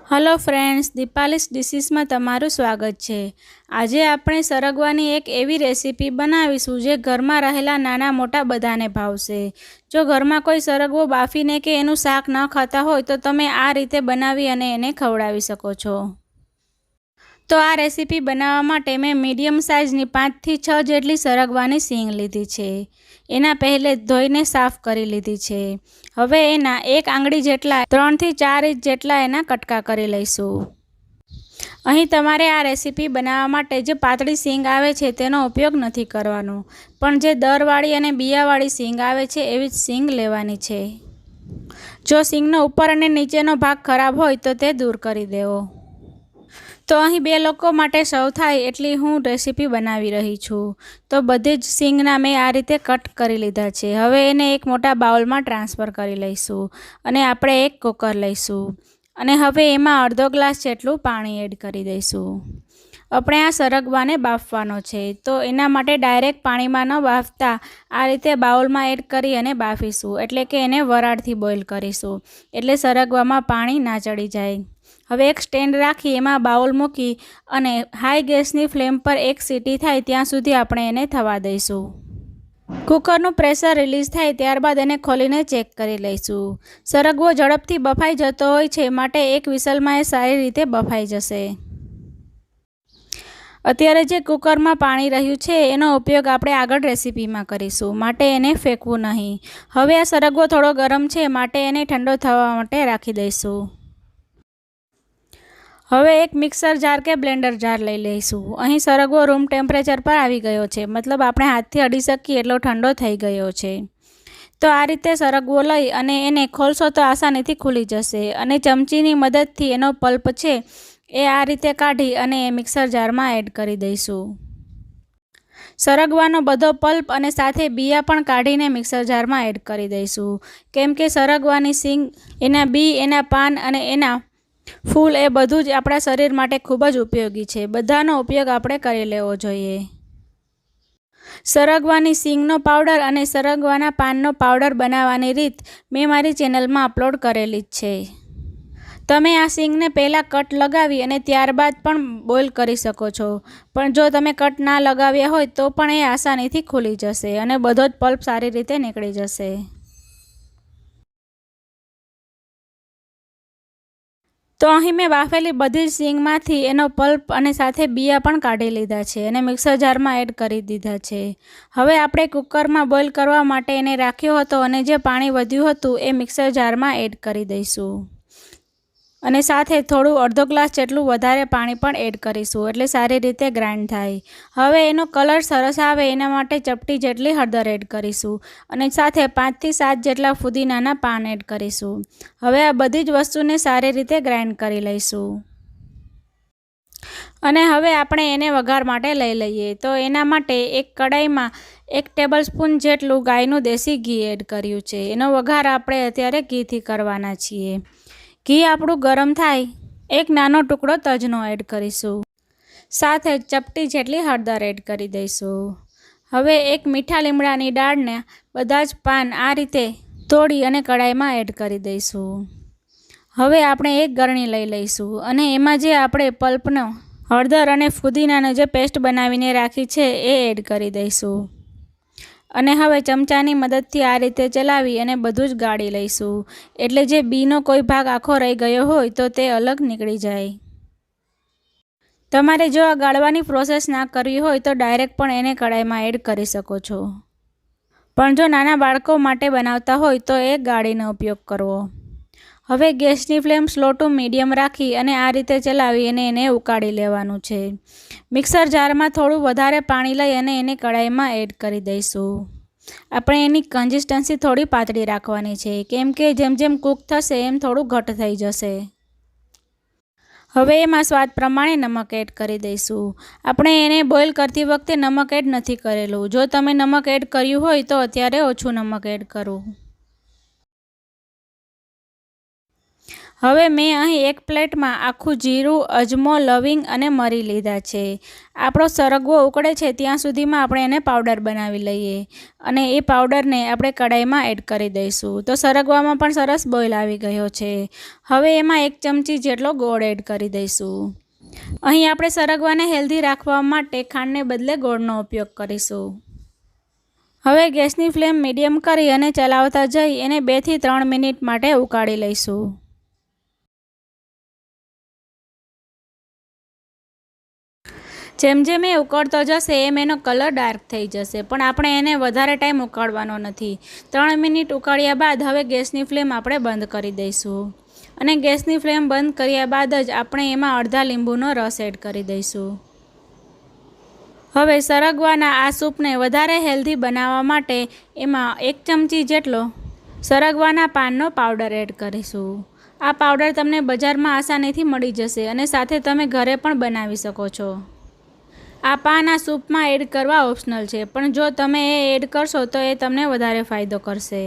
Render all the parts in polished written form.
Hello friends, દીપાલીસ ડિશીસમાં તમારું સ્વાગત છે। આજે આપણે સરગવાની એક એવી રેસીપી બનાવીશું જે ઘરમાં રહેલા નાના મોટા બધાને ભાવશે। જો ઘરમાં કોઈ સરગવો બાફીને કે એનું શાક ન ખાતા હોય તો તમે આ રીતે બનાવી અને એને ખવડાવી શકો છો। તો આ રેસીપી બનાવવા માટે મેં મીડિયમ સાઇઝની 5 થી 6 જેટલી સરગવાની સિંગ લીધી છે। એના પહેલે ધોઈને સાફ કરી લીધી છે। હવે એના 1 આંગળી જેટલા 3 થી 4 ઇંચ જેટલા એના કટકા કરી લઈશું। અહીં તમારે આ રેસીપી બનાવવા માટે જે પાતળી સિંગ આવે છે તેનો ઉપયોગ નથી કરવાનો, પણ જે દરવાળી અને બિયાવાળી સિંગ આવે છે એવી જ સિંગ લેવાની છે। જો સિંગનો ઉપર અને નીચેનો ભાગ ખરાબ હોય તો તે દૂર કરી દેવો। તો અહીં 2 લોકો માટે સર્વ થાય એટલી હું રેસીપી બનાવી રહી છું। તો બધી જ સિંગના મેં આ રીતે કટ કરી લીધા છે। હવે એને એક મોટા બાઉલમાં ટ્રાન્સફર કરી લઈશું અને આપણે એક કુકર લઈશું અને હવે એમાં અડધો ગ્લાસ જેટલું પાણી એડ કરી દઈશું। આપણે આ સરગવાને બાફવાનો છે, તો એના માટે ડાયરેક્ટ પાણીમાં ન બાફતા આ રીતે બાઉલમાં એડ કરી અને બાફીશું, એટલે કે એને વરાળથી બોઇલ કરીશું, એટલે સરગવામાં પાણી ના ચડી જાય। હવે એક સ્ટેન્ડ રાખી એમાં બાઉલ મૂકી અને હાઈ ગેસની ફ્લેમ પર એક સીટી થાય ત્યાં સુધી આપણે એને થવા દઈશું। કુકરનું પ્રેશર રિલીઝ થાય ત્યારબાદ એને ખોલીને ચેક કરી લઈશું। સરગવો ઝડપથી બફાઈ જતો હોય છે, માટે એક વિસલમાં એ સારી રીતે બફાઈ જશે। અત્યારે જે કુકરમાં પાણી રહ્યું છે એનો ઉપયોગ આપણે આગળ રેસીપીમાં કરીશું, માટે એને ફેંકવું નહીં। હવે આ સરગવો થોડો ગરમ છે, માટે એને ઠંડો થવા માટે રાખી દઈશું। હવે એક મિક્સર જાર કે બ્લેન્ડર જાર લઈ લઈશું। અહીં સરગવો રૂમ ટેમ્પરેચર પર આવી ગયો છે, મતલબ આપણે હાથથી અડી શકીએ એટલો ઠંડો થઈ ગયો છે। તો આ રીતે સરગવો લઈ અને એને ખોલશો તો આસાનીથી ખુલી જશે અને ચમચીની મદદથી એનો પલ્પ છે એ આ રીતે કાઢી અને મિક્સર જારમાં એડ કરી દઈશું। સરગવાનો બધો પલ્પ અને સાથે બિયા પણ કાઢીને મિક્સર જારમાં એડ કરી દઈશું, કેમ કે સરગવાની સિંગ, એના બી, એના પાન અને એના ફૂલ એ બધું જ આપણા શરીર માટે ખૂબ જ ઉપયોગી છે। બધાનો ઉપયોગ આપણે કરી લેવો જોઈએ। સરગવાની સિંગનો પાવડર અને સરગવાના પાનનો પાવડર બનાવવાની રીત મેં મારી ચેનલમાં અપલોડ કરેલી જ છે। તમે આ સિંગને પહેલાં કટ લગાવી અને ત્યારબાદ પણ બોઇલ કરી શકો છો, પણ જો તમે કટ ના લગાવ્યા હોય તો પણ એ આસાનીથી ખુલી જશે અને બધો જ પલ્પ સારી રીતે નીકળી જશે। તો અહીં મેં બાફેલી બધી જ સિંગમાંથી એનો પલ્પ અને સાથે બિયા પણ કાઢી લીધા છે અને મિક્સર જારમાં એડ કરી દીધા છે। હવે આપણે કુકરમાં બોઇલ કરવા માટે એને રાખ્યો હતો અને જે પાણી વધ્યું હતું એ મિક્સર જારમાં એડ કરી દઈશું અને સાથે થોડું અડધો ગ્લાસ જેટલું વધારે પાણી પણ એડ કરીશું, એટલે સારી રીતે ગ્રાઇન્ડ થાય। હવે એનો કલર સરસ આવે એના માટે ચપટી જેટલી હળદર એડ કરીશું અને સાથે 5 થી 7 જેટલા ફુદીનાના પાન એડ કરીશું। હવે આ બધી જ વસ્તુને સારી રીતે ગ્રાઇન્ડ કરી લઈશું અને હવે આપણે એને વઘાર માટે લઈ લઈએ। તો એના માટે એક કડાઈમાં 1 ટેબલસ્પૂન જેટલું ગાયનું દેશી ઘી એડ કર્યું છે। એનો વઘાર આપણે અત્યારે ઘીથી કરવાના છીએ। ઘી આપણું ગરમ થાય, એક નાનો ટુકડો તજનો એડ કરીશું, સાથે ચપટી જેટલી હળદર એડ કરી દઈશું। હવે એક મીઠા લીમડાની ડાળને બધા જ પાન આ રીતે તોડી અને કડાઈમાં એડ કરી દઈશું। હવે આપણે એક ગરણી લઈ લઈશું અને એમાં જે આપણે પલ્પનો, હળદર અને ફુદીનાનો જે પેસ્ટ બનાવીને રાખી છે એ એડ કરી દઈશું અને હવે ચમચાની મદદથી આ રીતે ચલાવી અને બધું જ ગાળી લઈશું, એટલે જે બીનો કોઈ ભાગ આખો રહી ગયો હોય તો તે અલગ નીકળી જાય। તમારે જો આ ગાળવાની પ્રોસેસ ના કરવી હોય તો ડાયરેક્ટ પણ એને કડાઈમાં એડ કરી શકો છો, પણ જો નાના બાળકો માટે બનાવતા હોય તો એ ગાળીનો ઉપયોગ કરવો। હવે ગેસની ફ્લેમ સ્લો ટુ મીડિયમ રાખી અને આ રીતે ચલાવી અને એને ઉકાળી લેવાનું છે। મિક્સર જારમાં થોડું વધારે પાણી લઈ અને એને કડાઈમાં એડ કરી દઈશું। આપણે એની કન્સિસ્ટન્સી થોડી પાતળી રાખવાની છે, કેમ કે જેમ જેમ કૂક થશે એમ થોડું ઘટ થઈ જશે। હવે એમાં સ્વાદ પ્રમાણે નમક એડ કરી દઈશું। આપણે એને બોઇલ કરતી વખતે નમક એડ નથી કરેલું, જો તમે નમક એડ કર્યું હોય તો અત્યારે ઓછું નમક એડ કરો। હવે મેં અહીં એક પ્લેટમાં આખું જીરું, અજમો, લવિંગ અને મરી લીધા છે. આપણો સરગવો ઉકળે છે ત્યાં સુધીમાં આપણે એને પાવડર બનાવી લઈએ અને એ પાવડરને આપણે કઢાઈમાં એડ કરી દઈશું. તો સરગવામાં પણ સરસ બોઇલ આવી ગયો છે. હવે એમાં 1 ચમચી જેટલો ગોળ એડ કરી દઈશું. અહીં આપણે સરગવાને હેલ્ધી રાખવા માટે ખાંડને બદલે ગોળનો ઉપયોગ કરીશું. હવે ગેસની ફ્લેમ મીડિયમ કરી અને ચલાવતા જઈ એને 2 થી 3 મિનિટ માટે ઉકાળી લઈશું. જેમ જેમ એ ઉકળતો જશે એમ એનો કલર ડાર્ક થઈ જશે, પણ આપણે એને વધારે ટાઈમ ઉકાળવાનો નથી. 3 મિનિટ ઉકાળ્યા બાદ હવે ગેસની ફ્લેમ આપણે બંધ કરી દઈશું અને ગેસની ફ્લેમ બંધ કર્યા બાદ જ આપણે એમાં અડધા લીંબુનો રસ એડ કરી દઈશું. હવે સરગવાના આ સૂપને વધારે હેલ્ધી બનાવવા માટે એમાં 1 ચમચી જેટલો સરગવાના પાનનો પાવડર એડ કરીશું. આ પાવડર તમને બજારમાં આસાનીથી મળી જશે અને સાથે તમે ઘરે પણ બનાવી શકો છો. આ પાન આ સૂપમાં એડ કરવા ઓપ્શનલ છે, પણ જો તમે એ એડ કરશો તો એ તમને વધારે ફાયદો કરશે.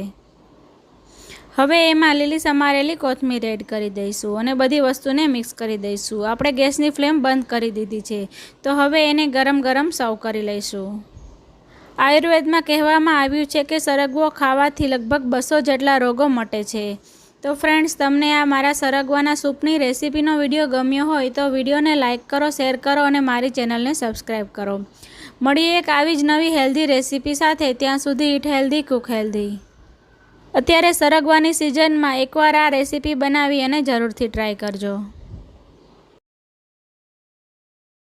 હવે એમાં લીલી સમારેલી કોથમીર એડ કરી દઈશું અને બધી વસ્તુને મિક્સ કરી દઈશું. આપણે ગેસની ફ્લેમ બંધ કરી દીધી છે, તો હવે એને ગરમ ગરમ સર્વ કરી લઈશું. આયુર્વેદમાં કહેવામાં આવ્યું છે કે સરગવો ખાવાથી લગભગ 200 જેટલા રોગો મટે છે. તો ફ્રેન્ડ્સ, તમને આ મારા સરગવાના સૂપની રેસીપીનો વિડીયો ગમ્યો હોય તો વિડીયોને લાઇક કરો, શેર કરો અને મારી ચેનલને સબસ્ક્રાઈબ કરો. મળીએ એક આવી જ નવી હેલ્ધી રેસીપી સાથે. ત્યાં સુધી ઇટ હેલ્ધી, કુક હેલ્ધી. અત્યારે સરગવાની સિઝનમાં એકવાર આ રેસીપી બનાવી અને જરૂરથી ટ્રાય કરજો.